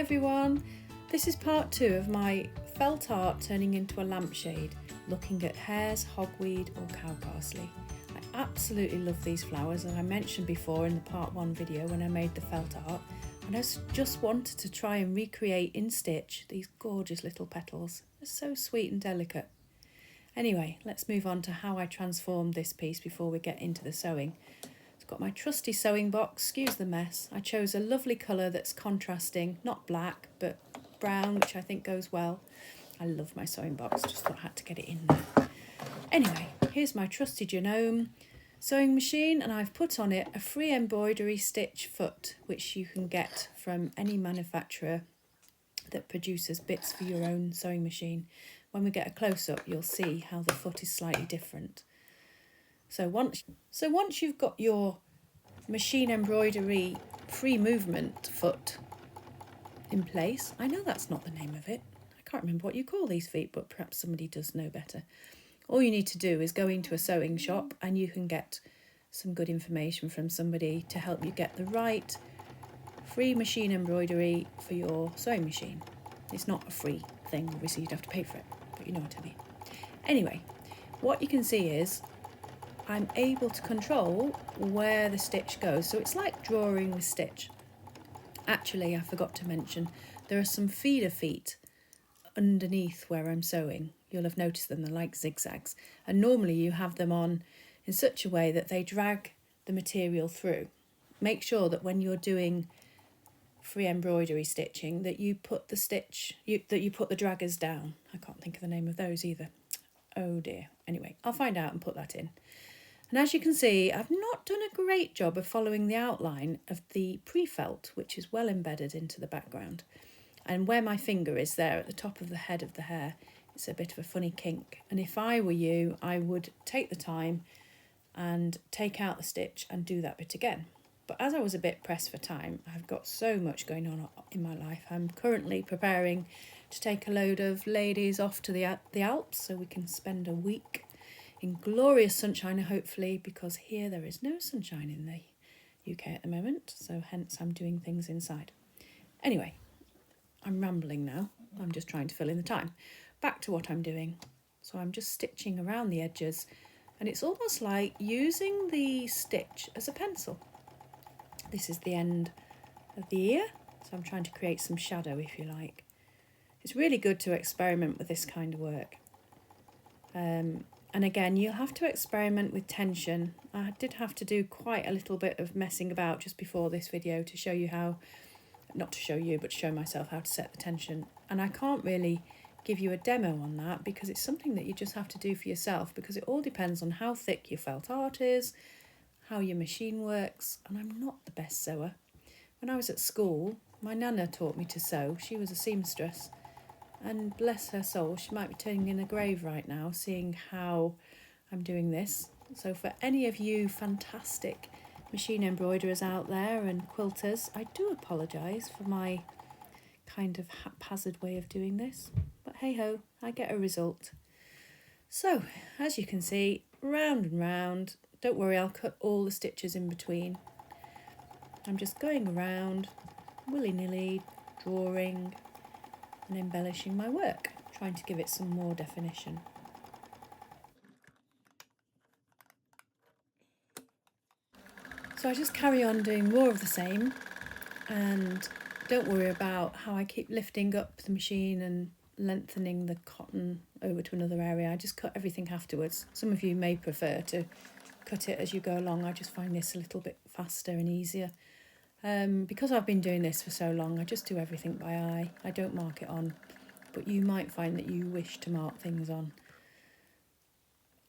everyone, this is part 2 of my felt art turning into a lampshade, looking at hares, hogweed or cow parsley. I absolutely love these flowers, as I mentioned before in the part 1 video when I made the felt art, and I just wanted to try and recreate in stitch these gorgeous little petals. They're so sweet and delicate. Anyway, let's move on to how I transformed this piece before we get into the sewing. Got my trusty sewing box, excuse the mess. I chose a lovely colour that's contrasting, not black, but brown, which I think goes well. I love my sewing box, just thought I had to get it in there. Anyway, here's my trusty Genome sewing machine, and I've put on it a free embroidery stitch foot, which you can get from any manufacturer that produces bits for your own sewing machine. When we get a close-up, you'll see how the foot is slightly different. So once you've got your machine embroidery free movement foot in place, I know that's not the name of it. I can't remember what you call these feet, but perhaps somebody does know better. All you need to do is go into a sewing shop and you can get some good information from somebody to help you get the right free machine embroidery for your sewing machine. It's not a free thing, obviously you'd have to pay for it, but you know what I mean. Anyway, what you can see is I'm able to control where the stitch goes. So it's like drawing the stitch. Actually, I forgot to mention, there are some feeder feet underneath where I'm sewing. You'll have noticed them, they're like zigzags. And normally you have them on in such a way that they drag the material through. Make sure that when you're doing free embroidery stitching that you put the draggers down. I can't think of the name of those either. Oh dear. Anyway, I'll find out and put that in. And as you can see, I've not done a great job of following the outline of the pre-felt, which is well embedded into the background. And where my finger is there at the top of the head of the hare, it's a bit of a funny kink. And if I were you, I would take the time and take out the stitch and do that bit again. But as I was a bit pressed for time, I've got so much going on in my life. I'm currently preparing to take a load of ladies off to the Alps so we can spend a week in glorious sunshine, hopefully, because here there is no sunshine in the UK at the moment, so hence I'm doing things inside. Anyway, I'm rambling now. I'm just trying to fill in the time. Back to what I'm doing. So I'm just stitching around the edges, and it's almost like using the stitch as a pencil. This is the end of the ear, so I'm trying to create some shadow, if you like. It's really good to experiment with this kind of work. And again, you'll have to experiment with tension. I did have to do quite a little bit of messing about just before this video to show you how, not to show you, but to show myself how to set the tension. And I can't really give you a demo on that because it's something that you just have to do for yourself, because it all depends on how thick your felt art is, how your machine works, and I'm not the best sewer. When I was at school, my nana taught me to sew. She was a seamstress. And bless her soul, she might be turning in a grave right now, seeing how I'm doing this. So for any of you fantastic machine embroiderers out there and quilters, I do apologise for my kind of haphazard way of doing this. But hey ho, I get a result. So, as you can see, round and round. Don't worry, I'll cut all the stitches in between. I'm just going around, willy-nilly, drawing and embellishing my work, trying to give it some more definition. So I just carry on doing more of the same, and don't worry about how I keep lifting up the machine and lengthening the cotton over to another area. I just cut everything afterwards. Some of you may prefer to cut it as you go along. I just find this a little bit faster and easier. Because I've been doing this for so long, I just do everything by eye. I don't mark it on, but you might find that you wish to mark things on.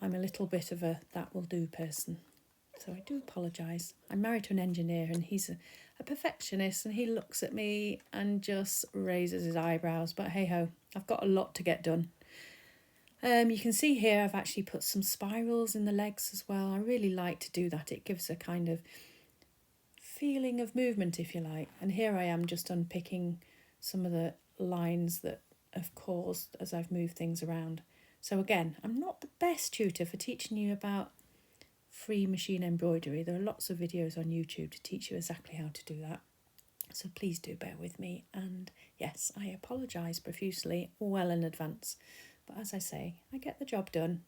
I'm a little bit of a that will do person, so I do apologise. I'm married to an engineer and he's a perfectionist, and he looks at me and just raises his eyebrows, but hey ho, I've got a lot to get done. You can see here I've actually put some spirals in the legs as well. I really like to do that. It gives a kind of feeling of movement, if you like. And here I am just unpicking some of the lines that have caused as I've moved things around. So again, I'm not the best tutor for teaching you about free machine embroidery. There are lots of videos on YouTube to teach you exactly how to do that. So please do bear with me, and yes, I apologise profusely well in advance, but as I say, I get the job done.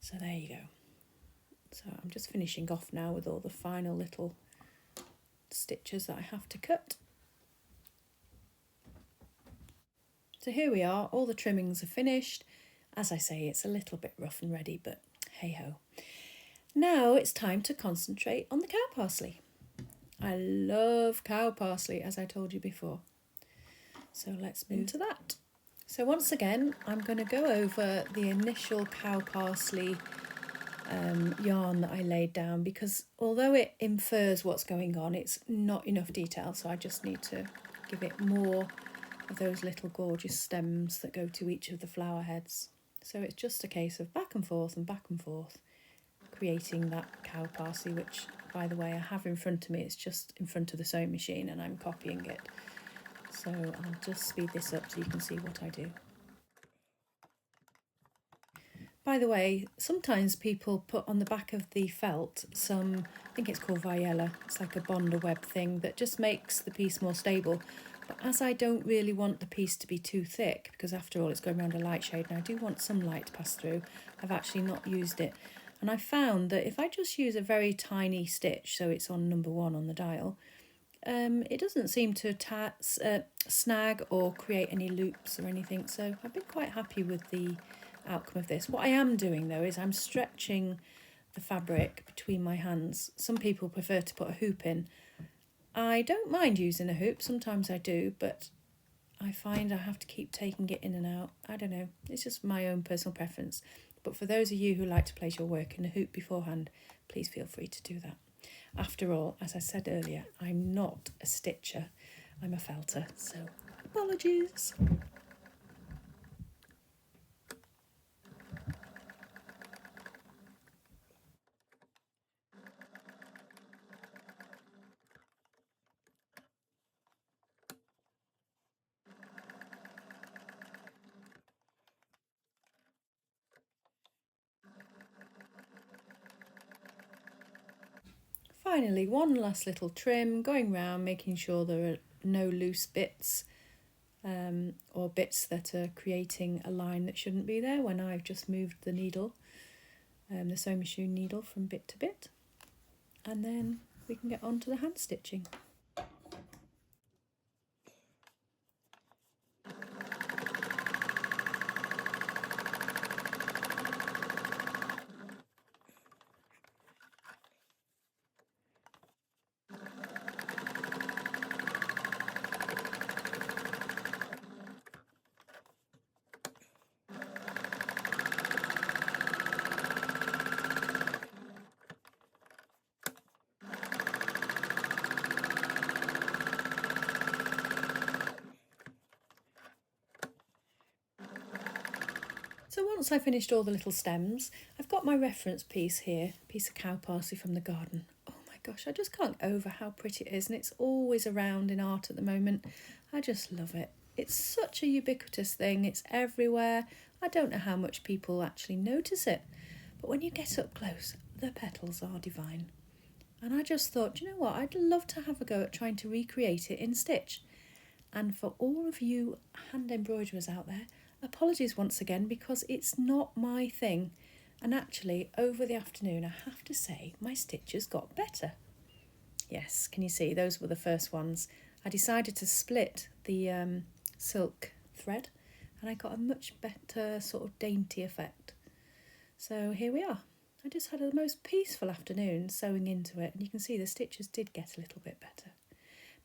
So there you go. So I'm just finishing off now with all the final little stitches that I have to cut. So here we are, all the trimmings are finished. As I say, it's a little bit rough and ready, but hey ho. Now it's time to concentrate on the cow parsley. I love cow parsley, as I told you before. So let's move to that. So once again, I'm going to go over the initial cow parsley yarn that I laid down, because although it infers what's going on, it's not enough detail, so I just need to give it more of those little gorgeous stems that go to each of the flower heads. So it's just a case of back and forth, creating that cow parsley, which, by the way, I have in front of me. It's just in front of the sewing machine and I'm copying it. So I'll just speed this up so you can see what I do. By the way, sometimes people put on the back of the felt some, I think it's called Viella, it's like a bond or web thing that just makes the piece more stable. But as I don't really want the piece to be too thick, because after all it's going around a light shade and I do want some light to pass through, I've actually not used it. And I found that if I just use a very tiny stitch, so it's on number 1 on the dial, it doesn't seem to snag or create any loops or anything. So I've been quite happy with the outcome of this. What I am doing though is I'm stretching the fabric between my hands. Some people prefer to put a hoop in. I don't mind using a hoop, sometimes I do, but I find I have to keep taking it in and out. I don't know, it's just my own personal preference. But for those of you who like to place your work in a hoop beforehand, please feel free to do that. After all, as I said earlier, I'm not a stitcher, I'm a felter, so apologies. Finally, one last little trim, going round, making sure there are no loose bits or bits that are creating a line that shouldn't be there when I've just moved the needle, the sewing machine needle, from bit to bit. And then we can get on to the hand stitching. So once I finished all the little stems, I've got my reference piece here, a piece of cow parsley from the garden. Oh my gosh, I just can't get over how pretty it is, and it's always around in art at the moment. I just love it. It's such a ubiquitous thing, it's everywhere. I don't know how much people actually notice it, but when you get up close, the petals are divine. And I just thought, you know what, I'd love to have a go at trying to recreate it in stitch. And for all of you hand embroiderers out there, apologies once again, because it's not my thing. And actually, over the afternoon, I have to say, my stitches got better. Yes, can you see? Those were the first ones. I decided to split the silk thread, and I got a much better sort of dainty effect. So here we are. I just had a most peaceful afternoon sewing into it, and you can see the stitches did get a little bit better.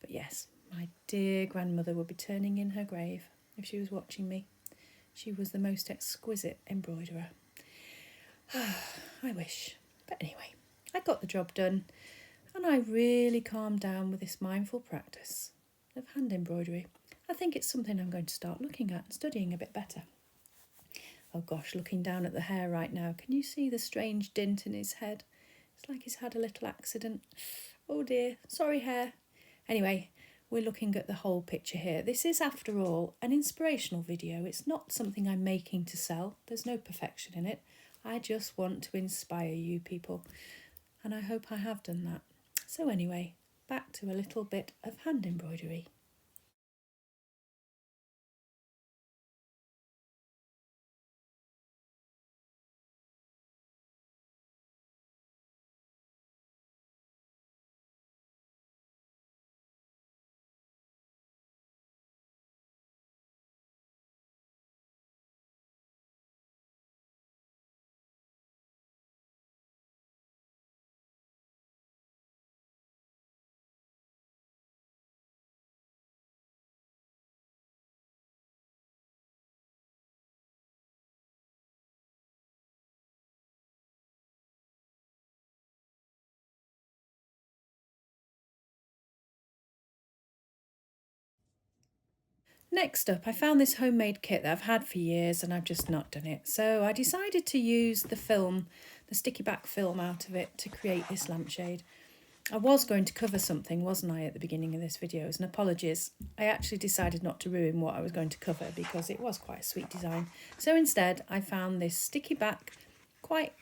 But yes, my dear grandmother would be turning in her grave if she was watching me. She was the most exquisite embroiderer. I wish. But anyway, I got the job done, and I really calmed down with this mindful practice of hand embroidery. I think it's something I'm going to start looking at and studying a bit better. Oh gosh, looking down at the hair right now, can you see the strange dint in his head? It's like he's had a little accident. Oh dear, sorry hair. Anyway, we're looking at the whole picture here. This is, after all, an inspirational video. It's not something I'm making to sell. There's no perfection in it. I just want to inspire you people, and I hope I have done that. So anyway, back to a little bit of hand embroidery. Next up, I found this homemade kit that I've had for years and I've just not done it. So I decided to use the film, the sticky back film out of it to create this lampshade. I was going to cover something, wasn't I, at the beginning of this video? And apologies, I actually decided not to ruin what I was going to cover because it was quite a sweet design. So instead, I found this sticky back, quite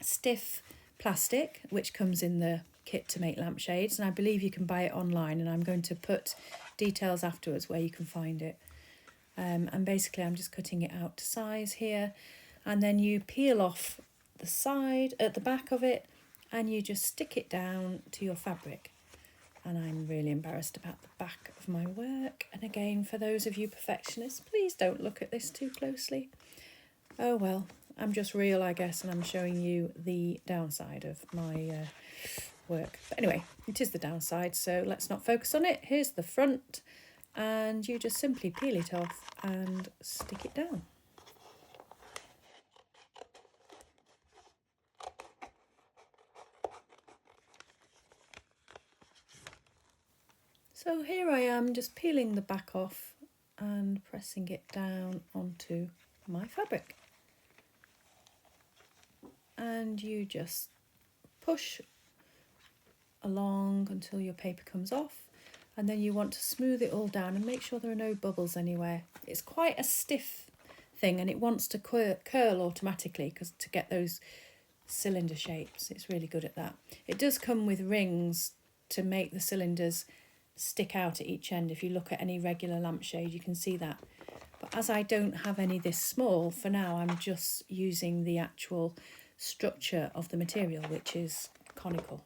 stiff plastic, which comes in the kit to make lampshades. And I believe you can buy it online, and I'm going to put details afterwards where you can find it. And basically I'm just cutting it out to size here, and then you peel off the side at the back of it and you just stick it down to your fabric. And I'm really embarrassed about the back of my work, and again, for those of you perfectionists, please don't look at this too closely. Oh well, I'm just real, I guess, and I'm showing you the downside of my work. But anyway, it is the downside, so let's not focus on it. Here's the front, and you just simply peel it off and stick it down. So here I am just peeling the back off and pressing it down onto my fabric. And you just push along until your paper comes off, and then you want to smooth it all down and make sure there are no bubbles anywhere. It's quite a stiff thing and it wants to curl automatically because to get those cylinder shapes, it's really good at that. It does come with rings to make the cylinders stick out at each end. If you look at any regular lampshade, you can see that. But as I don't have any this small, for now I'm just using the actual structure of the material, which is conical.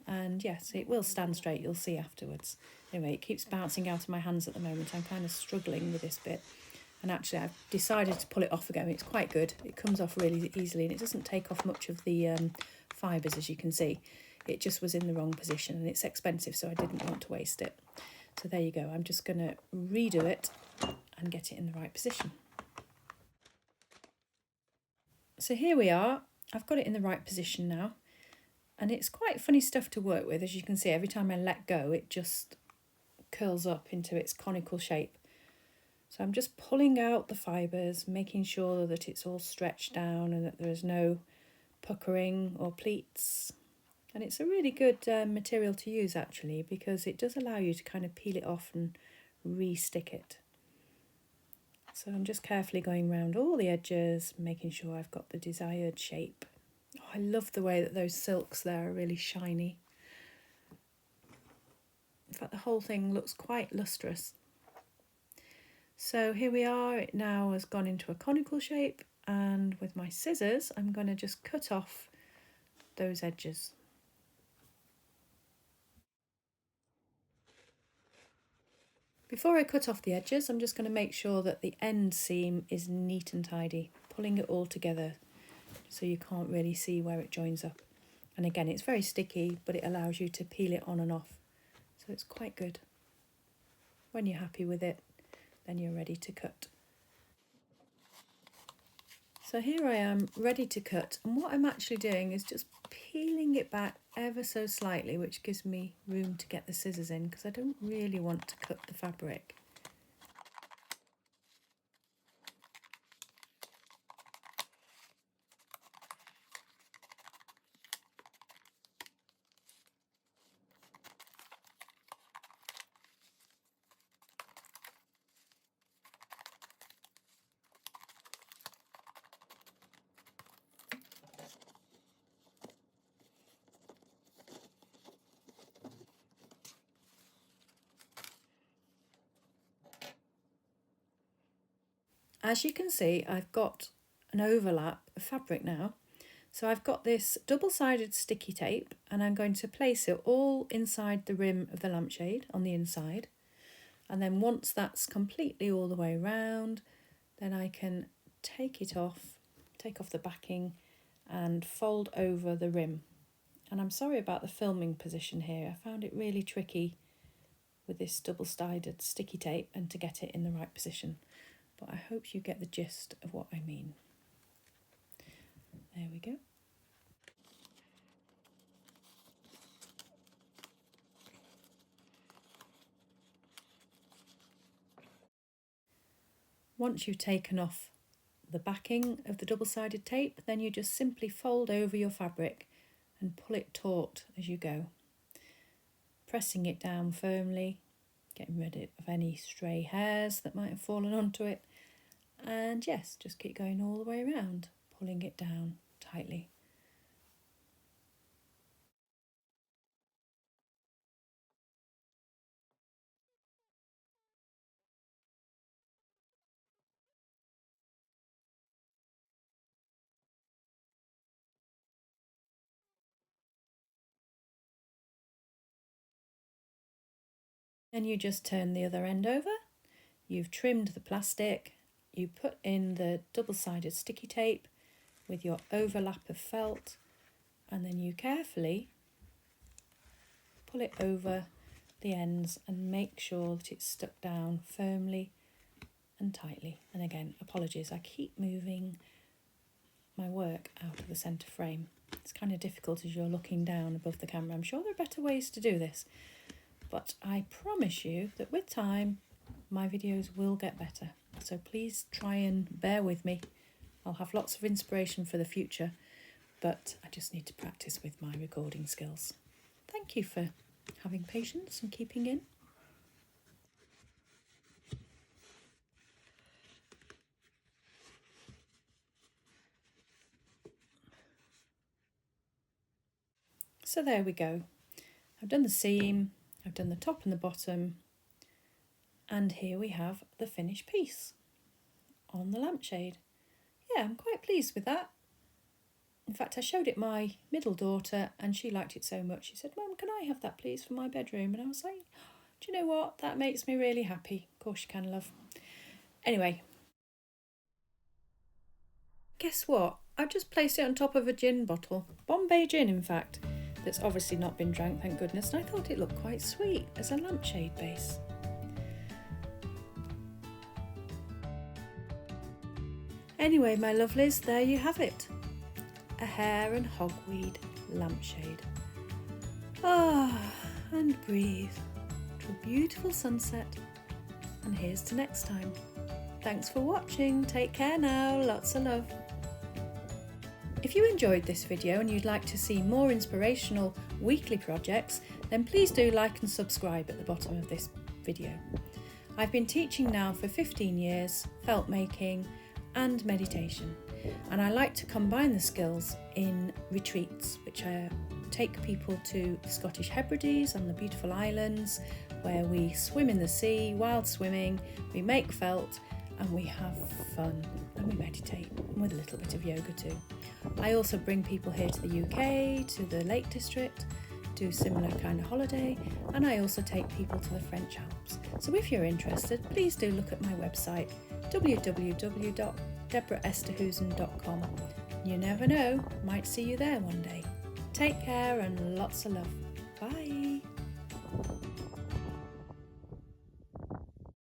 And yes, it will stand straight, you'll see afterwards. Anyway, it keeps bouncing out of my hands at the moment. I'm kind of struggling with this bit. And actually I've decided to pull it off again. It's quite good. It comes off really easily and it doesn't take off much of the fibres, as you can see. It just was in the wrong position and it's expensive, so I didn't want to waste it. So there you go. I'm just going to redo it and get it in the right position. So here we are. I've got it in the right position now. And it's quite funny stuff to work with. As you can see, every time I let go, it just curls up into its conical shape. So I'm just pulling out the fibres, making sure that it's all stretched down and that there is no puckering or pleats. And it's a really good material to use actually, because it does allow you to kind of peel it off and re-stick it. So I'm just carefully going around all the edges, making sure I've got the desired shape. Oh, I love the way that those silks there are really shiny. In fact, the whole thing looks quite lustrous. So here we are, it now has gone into a conical shape, and with my scissors I'm going to just cut off those edges. Before I cut off the edges, I'm just going to make sure that the end seam is neat and tidy, pulling it all together so you can't really see where it joins up. And again, it's very sticky, but it allows you to peel it on and off, so it's quite good. When you're happy with it, then you're ready to cut. So here I am ready to cut, and what I'm actually doing is just peeling it back ever so slightly, which gives me room to get the scissors in because I don't really want to cut the fabric. As you can see, I've got an overlap of fabric now. So I've got this double-sided sticky tape and I'm going to place it all inside the rim of the lampshade on the inside. And then once that's completely all the way round, then I can take off the backing and fold over the rim. And I'm sorry about the filming position here. I found it really tricky with this double-sided sticky tape and to get it in the right position. But I hope you get the gist of what I mean. There we go. Once you've taken off the backing of the double-sided tape, then you just simply fold over your fabric and pull it taut as you go, pressing it down firmly, getting rid of any stray hairs that might have fallen onto it, and yes, just keep going all the way around, pulling it down tightly. Then you just turn the other end over. You've trimmed the plastic, you put in the double-sided sticky tape with your overlap of felt, and then you carefully pull it over the ends and make sure that it's stuck down firmly and tightly. And again, apologies, I keep moving my work out of the centre frame. It's kind of difficult as you're looking down above the camera. I'm sure there are better ways to do this, but I promise you that with time my videos will get better. So please try and bear with me. I'll have lots of inspiration for the future, but I just need to practice with my recording skills. Thank you for having patience and keeping in. So there we go. I've done the seam, I've done the top and the bottom, and here we have the finished piece on the lampshade. Yeah, I'm quite pleased with that. In fact, I showed it my middle daughter and she liked it so much. She said, "Mum, can I have that please for my bedroom?" And I was like, do you know what? That makes me really happy. Of course you can, love. Anyway, guess what? I've just placed it on top of a gin bottle. Bombay gin, in fact. That's obviously not been drank, thank goodness. And I thought it looked quite sweet as a lampshade base. Anyway, my lovelies, there you have it. A hair and hogweed lampshade. Ah, and breathe to a beautiful sunset. And here's to next time. Thanks for watching. Take care now. Lots of love. If you enjoyed this video and you'd like to see more inspirational weekly projects, then please do like and subscribe at the bottom of this video. I've been teaching now for 15 years, felt making and meditation, and I like to combine the skills in retreats, which I take people to the Scottish Hebrides on the beautiful islands where we swim in the sea, wild swimming, we make felt and we have fun and we meditate, and with a little bit of yoga too. I also bring people here to the UK, to the Lake District, do similar kind of holiday, and I also take people to the French Alps. So if you're interested, please do look at my website www.deborahestherhusen.com. You never know, might see you there one day. Take care and lots of love. Bye.